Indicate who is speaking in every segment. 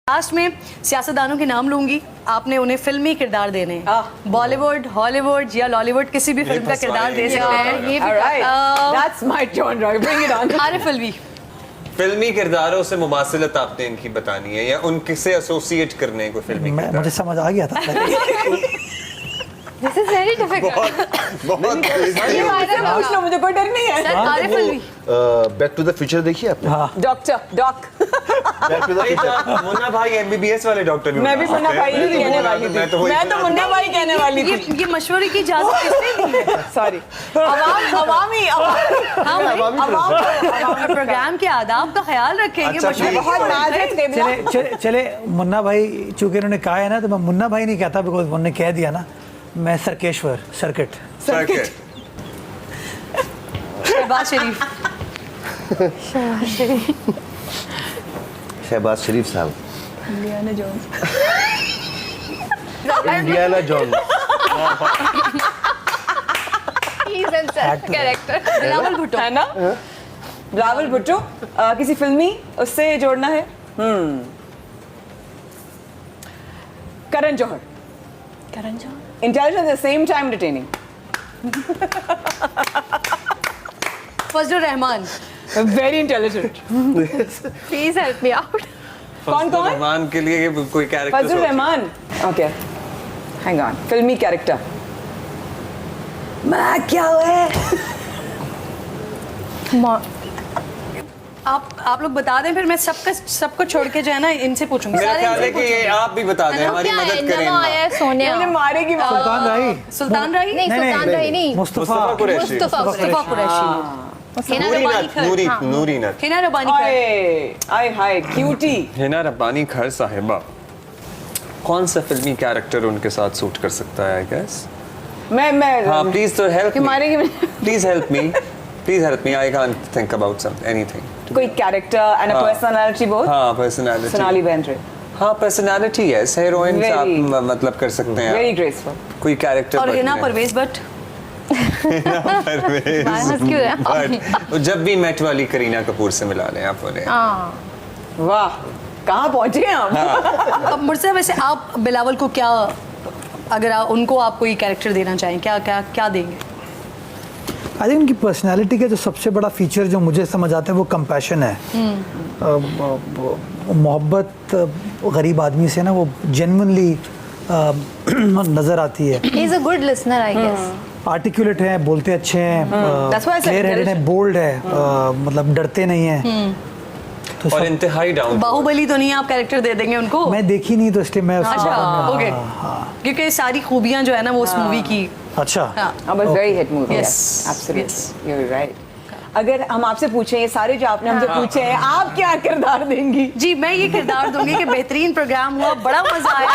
Speaker 1: Last में सियासतदानों के नाम लूंगी, आपने उन्हें फिल्मी किरदार देने हैं। बॉलीवुड, हॉलीवुड या लॉलीवुड किसी भी फिल्म का किरदार दे सकते हैं। ये
Speaker 2: That's my genre. Bring it on.
Speaker 1: Arif Alvi.
Speaker 3: फिल्मी किरदारों से मुमासिलत आपने इनकी बतानी है या उनके से एसोसिएट करने को फिल्मी किरदार?
Speaker 4: मुझे समझ आ गया था।
Speaker 5: This is very difficult.
Speaker 3: बहुत
Speaker 2: पूछ लो, मुझे कोई डर नहीं है।
Speaker 1: Sir Arif Alvi.
Speaker 6: Back to the future देखिए आपने?
Speaker 4: हाँ।
Speaker 2: Doc
Speaker 6: back to the future.
Speaker 3: Munna Bhai MBBS वाले डॉक्टर भी
Speaker 2: मैं भी मुन्ना भाई ही कहने वाली थी। मैं तो मुन्ना भाई कहने वाली थी।
Speaker 1: ये मशवरे की इजाजत किसने दी है?
Speaker 2: सॉरी, अवामी
Speaker 1: प्रोग्राम के आदाब का ख्याल रखेंगे।
Speaker 3: अच्छा,
Speaker 1: मशवरे
Speaker 2: बहुत नाजुक थे।
Speaker 4: चले मुन्ना भाई चूंकि उन्होंने कहा है ना, तो मैं मुन्ना भाई नहीं कहता, बिकॉज उन्होंने कह दिया ना, मैं सर्केश्वर सर्किट।
Speaker 1: शहबाज शरीफ।
Speaker 6: शहबाज शरीफ साहब।
Speaker 1: Indiana Jones.
Speaker 6: Indiana Jones.
Speaker 5: He's in self character.
Speaker 1: Bilawal Bhutto
Speaker 2: है ना? बिलावल भुट्टो। किसी फिल्मी उससे जोड़ना है? Karan Johar.
Speaker 1: Karan Johar.
Speaker 2: Intelligent at the same time entertaining.
Speaker 1: Fazlur Rahman.
Speaker 2: Very intelligent.
Speaker 5: Please help me out.
Speaker 2: कौन?
Speaker 3: रहमान के लिए ये कोई character
Speaker 2: Fazlur Rahman. Okay. Hang on. फिल्मी कैरेक्टर। मैं क्या है?
Speaker 1: आप लोग बता दें, फिर मैं सबको छोड़ के जो है ना इनसे पूछूंगी।
Speaker 3: मेरा
Speaker 1: सारे
Speaker 3: ख्याल है
Speaker 1: इनसे
Speaker 3: कि ये आप भी बता दें, हमारी
Speaker 5: क्या है?
Speaker 3: मदद करें।
Speaker 5: नवा आया है सोनिया।
Speaker 2: मुझे मारेगी।
Speaker 4: सुल्तान राही।
Speaker 1: सुल्तान राही।
Speaker 5: नहीं, सुल्तान राही नहीं।
Speaker 4: मुस्तफा
Speaker 3: कुरैशी।
Speaker 5: मुस्तफा
Speaker 1: मुस्तफा कुरैशी।
Speaker 5: हिना रब्बानी खर।
Speaker 3: नूरी नथ।
Speaker 1: हिना रब्बानी खर।
Speaker 2: आय हाय क्यूटी।
Speaker 3: हिना रब्बानी खर साहिबा, कौन सा फिल्मी कैरेक्टर उनके साथ सूट कर सकता है? आई गेस
Speaker 2: मैं
Speaker 3: हाँ, प्लीज तो हेल्प
Speaker 2: कि मारेगी मुझे।
Speaker 3: Please help me. I can't think about anything.
Speaker 2: कोई character and a personality both.
Speaker 3: हाँ, पर्सनालिटी।
Speaker 2: सोनाली बेंद्रे।
Speaker 3: हाँ, पर्सनालिटी है, हीरोइन से आप
Speaker 2: Very-
Speaker 3: मतलब कर सकते हैं।
Speaker 2: Very graceful.
Speaker 3: कोई कैरेक्टर
Speaker 1: और हिना परवेज भट्ट।
Speaker 5: हंस क्यों रहा है?
Speaker 3: बट जब भी मेट वाली करीना कपूर से मिला लें आप उन्हें।
Speaker 2: वाह, कहाँ पहुंचे हैं आप?
Speaker 1: अब मुझसे वैसे आप बिलावल को क्या, अगर उनको आप कोई कैरेक्टर देना चाहें, क्या क्या क्या देंगे?
Speaker 4: आई थिंक उनकी पर्सनालिटी का जो सबसे बड़ा फीचर जो मुझे समझ आता है वो कंपैशन है। मोहब्बत गरीब आदमी से ना, वो जेन्युइनली नजर आती है।
Speaker 5: He's a good listener, I guess.
Speaker 4: Articulate है, बोलते अच्छे हैं,
Speaker 2: That's why I said
Speaker 4: clear headed है, बोल्ड है, मतलब डरते नहीं है। तो
Speaker 3: और
Speaker 4: सब,
Speaker 3: इंतहाई डाउन।
Speaker 1: बाहुबली तो नहीं, आप कैरेक्टर दे देंगे उनको?
Speaker 4: मैं देखी नहीं तो इसलिए मैं उसके
Speaker 1: अच्छा,
Speaker 4: बारे में-
Speaker 1: ओके।
Speaker 4: हाँ,
Speaker 1: क्योंकि सारी खूबियां जो है ना वो उस मूवी की।
Speaker 4: अच्छा।
Speaker 1: हाँ।
Speaker 2: But very hit movie.
Speaker 1: Yes.
Speaker 2: Absolutely, you are right. अगर हम आपसे पूछें, ये सारे जो आपने हमसे पूछे हैं, आप क्या किरदार देंगी?
Speaker 1: जी, मैं ये किरदार दूंगी कि बेहतरीन प्रोग्राम हुआ, बड़ा मजा आया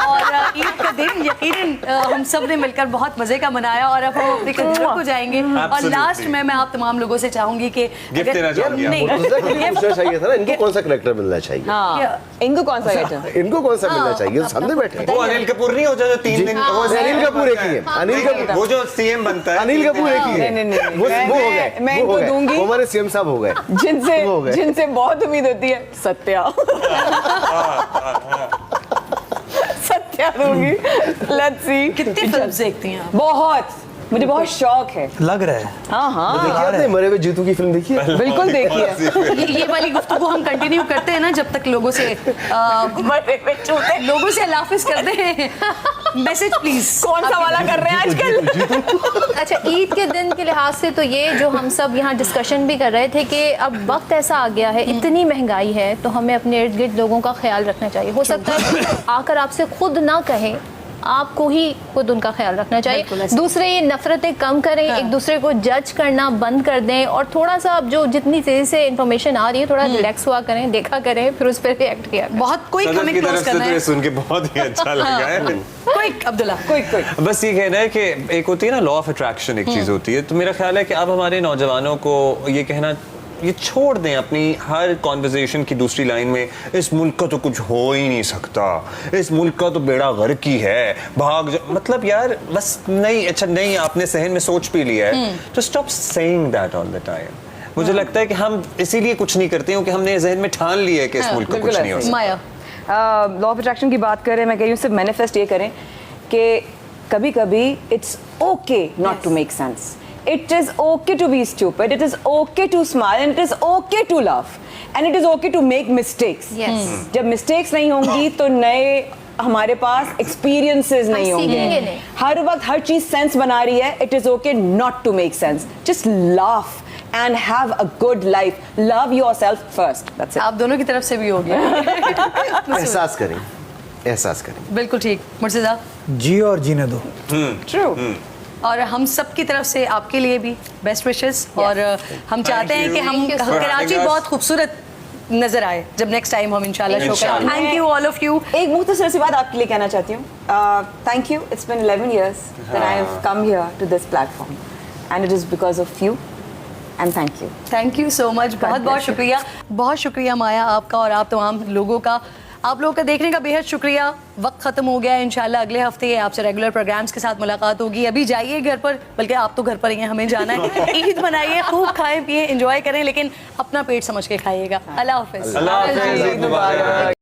Speaker 1: और ईद का दिन यकीनन हम सब ने मिलकर बहुत मजे का मनाया और अब हम अपने कदरों को जाएंगे। और
Speaker 3: Absolutely.
Speaker 1: लास्ट में मैं आप तमाम लोगों से चाहूंगी कि
Speaker 3: गिफ्ट देना चाहूंगी
Speaker 1: नहीं,
Speaker 6: पूछना चाहिए था ना, इनको कौन सा करेक्टर मिलना चाहिए?
Speaker 2: हाँ, इनको कौन सा कैरेक्टर?
Speaker 6: इनको कौन सा मिलना चाहिए? सामने बैठे हैं।
Speaker 3: वो अनिल कपूर नहीं हो जाता 3 दिन? वो
Speaker 6: अनिल कपूर एक ही है। अनिल कपूर,
Speaker 3: वो जो सीएम बनता है।
Speaker 6: अनिल कपूर एक ही है।
Speaker 2: नहीं,
Speaker 6: वो हो गए,
Speaker 2: मैं
Speaker 6: वो हो
Speaker 2: इनको
Speaker 6: गए।
Speaker 2: दूंगी।
Speaker 6: वो हमारे सीएम साहब हो गए। वो हो गए।
Speaker 2: जिनसे बहुत उम्मीद होती है, सत्या। सत्या दूंगी। Let's see.
Speaker 1: कितनी फिल्म देखती हैं आप?
Speaker 2: बहुत, मुझे बहुत शौक है।
Speaker 4: लग रहा है।
Speaker 2: हाँ,
Speaker 6: देखिए आपने मरे हुए जीतू की फिल्म देखी है?
Speaker 2: बिल्कुल देखिए।
Speaker 1: ये वाली गुफ्तगू हम कंटिन्यू करते हैं ना जब तक लोगों से लोगों से अल्लाह करते हैं। Message please.
Speaker 2: कौन सा वाला कर रहे हैं आजकल?
Speaker 5: अच्छा, ईद के दिन के लिहाज से तो ये जो हम सब यहाँ डिस्कशन भी कर रहे थे कि अब वक्त ऐसा आ गया है, इतनी महंगाई है, तो हमें अपने इर्द गिर्द लोगों का ख्याल रखना चाहिए। हो सकता है कि आकर आपसे खुद ना कहें, आपको ही खुद उनका ख्याल रखना चाहिए। दूसरे ये नफरतें कम करें, एक दूसरे को जज करना बंद कर दें और थोड़ा सा अब जो जितनी तेजी से इंफॉर्मेशन आ रही है, थोड़ा रिलैक्स हुआ करें, देखा करें, फिर उस पर रिएक्ट किया करें।
Speaker 1: बहुत कोई
Speaker 3: सदर
Speaker 1: हमें
Speaker 3: की
Speaker 1: क्लोज
Speaker 3: तरफ से
Speaker 1: करना
Speaker 3: तो
Speaker 1: है।
Speaker 3: ये सुन के बहुत ही अच्छा लगा है।
Speaker 1: कोई अब्दुल्ला
Speaker 2: कोई
Speaker 3: बस ये कहना है कि एक होती है ना लॉ ऑफ अट्रैक्शन, एक चीज होती है। तो मेरा ख्याल है कि अब हमारे नौजवानों को ये कहना, ये छोड़ दें अपनी हर कॉन्वर्जेशन की दूसरी लाइन में, इस मुल्क का तो कुछ हो ही नहीं सकता, इस मुल्क का तो बेड़ा गर्क ही है, भाग जा। मतलब यार बस नहीं, अच्छा नहीं, आपने सहन में सोच पी लिया है तो stop saying that all the time. मुझे लगता है कि हम इसीलिए कुछ नहीं करते क्योंकि हमने जहन में ठान लिया है कि इस मुल्क का कुछ नहीं हो सकता।
Speaker 1: माया
Speaker 2: लॉ ऑफ अट्रैक्शन की बात करें, मैं कह रही हूँ सिर्फ मैनिफेस्ट ये करें कि कभी कभी it's okay not to make sense, it is okay to be stupid, it is okay to smile and it is okay to love and it is okay to make mistakes. जब mistakes नहीं होंगी तो नए हमारे पास experiences नहीं
Speaker 5: सीखेंगे
Speaker 2: होंगे।
Speaker 5: नहीं।
Speaker 2: हर वक्त हर चीज सेंस बना रही है, it is okay not to make sense, just laugh and have a good life, love yourself first, that's it।
Speaker 1: आप दोनों की तरफ से भी हो गया।
Speaker 6: एहसास करें, एहसास करें।
Speaker 1: बिल्कुल ठीक मुर्शिदा,
Speaker 4: जी और जीने दो।
Speaker 2: True।
Speaker 1: और हम सब की तरफ से आपके लिए भी बेस्ट विशेस। और हम चाहते हैं कि हम
Speaker 5: Thank you so much।
Speaker 1: Karachi बहुत खूबसूरत नजर आए जब नेक्स्ट टाइम हम इंशाल्लाह शो करें।
Speaker 3: इंशाल्लाह।
Speaker 1: Thank you all of you.
Speaker 2: एक मुख्तसर सी बात आपके लिए कहना चाहती हूँ। Thank you, it's been 11 years that I have come here to this platform and it is because of you and thank you।
Speaker 1: Thank you so much, बहुत बहुत
Speaker 2: bless you।
Speaker 1: शुक्रिया, बहुत शुक्रिया माया आपका और आप तमाम लोगों का, आप लोगों का देखने का बेहद शुक्रिया। वक्त ख़त्म हो गया है, इंशाल्लाह अगले हफ्ते आपसे रेगुलर प्रोग्राम्स के साथ मुलाकात होगी। अभी जाइए घर पर, बल्कि आप तो घर पर ही हैं, हमें जाना है। ईद मनाइए, खूब खाएं पिए, एंजॉय करें, लेकिन अपना पेट समझ के खाइएगा। अल्लाह हाफिज़।
Speaker 3: अल्लाह हाफ़िज़, ईद मुबारक।